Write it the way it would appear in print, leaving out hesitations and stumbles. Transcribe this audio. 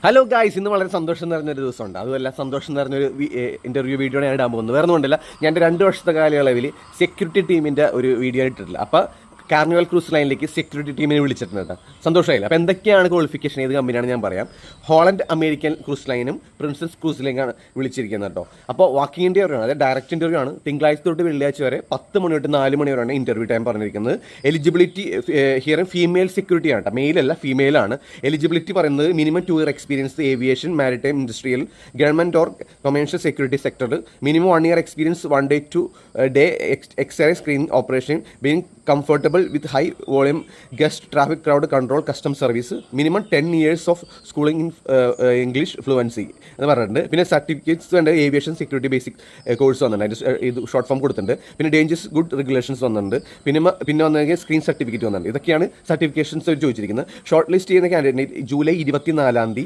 Hello guys, ഇന്ന് വളരെ സന്തോഷം നിറഞ്ഞൊരു ദിവസമുണ്ട്. അതുമല്ല, സന്തോഷം നിറഞ്ഞൊരു ഇന്റർവ്യൂ വീഡിയോ ഞാൻ ഇടാൻ പോകുന്നത്. വേറെ ഒന്നുമില്ല, ഞാൻ എൻ്റെ 2 വർഷത്തെ കാലയളവിൽ സെക്യൂരിറ്റി ടീമിൻ്റെ ഒരു വീഡിയോ ഇട്ടിട്ടില്ല. അപ്പോൾ കാർണിവൽ ക്രൂസ് ലൈനിലേക്ക് സെക്യൂരിറ്റി ടീമിനെ വിളിച്ചിട്ടുണ്ട്. സന്തോഷമായില്ല. അപ്പോൾ എന്തൊക്കെയാണ് ക്വാളിഫിക്കേഷൻ, ഏത് കമ്പനിയാണ് ഞാൻ പറയാം. ഹോളണ്ട് അമേരിക്കൻ ക്രൂസ് ലൈനും പ്രിൻസസ് ക്രൂസ് ലൈനാണ് വിളിച്ചിരിക്കുന്നത് കേട്ടോ. അപ്പോൾ വാക്കിംഗ് ഇൻ്റർവ്യൂ ആണ്, അതായത് ഡയറക്റ്റ് ഇൻ്റർവ്യൂ ആണ്. തിങ്കളാഴ്ച തൊട്ട് വെള്ളിയാഴ്ച വരെ 10 മണി തൊട്ട് 4 മണി വരെയാണ് ഇൻ്റർവ്യൂ ടൈം പറഞ്ഞിരിക്കുന്നത്. എലിജിബിലിറ്റി ഹിയർ ഫീമെയിൽ സെക്യൂരിറ്റി ആണ് കേട്ടോ, മെയിലല്ല ഫീമെയിലാണ്. എലിജിബിലിറ്റി പറയുന്നത് minimum 2 year experience aviation, maritime, industrial, government or commercial security sector, minimum 1 year experience 1 day to day X-ray screen operation, being comfortable with high volume guest traffic crowd control custom service, minimum 10 years of schooling in English fluency എന്ന് പറഞ്ഞിട്ടുണ്ട്. പിന്നെ certificates വേണ്ട aviation security basic course വന്നിട്ടുണ്ട്, അതിൻ്റെ ഇത് short form കൊടുത്തിട്ടുണ്ട്. പിന്നെ dangers good regulations വന്നിട്ടുണ്ട്. പിന്നെ വന്നെങ്കിൽ സ്ക്രീൻ സർട്ടിഫിക്കറ്റ് വന്നിട്ടുണ്ട്. ഇതൊക്കെയാണ് സർട്ടിഫിക്കേഷൻസ് ചോദിച്ചിരിക്കുന്നത്. ഷോർട്ട് ലിസ്റ്റ് ചെയ്യുന്ന കാൻഡിഡേറ്റ് ജൂലൈ 24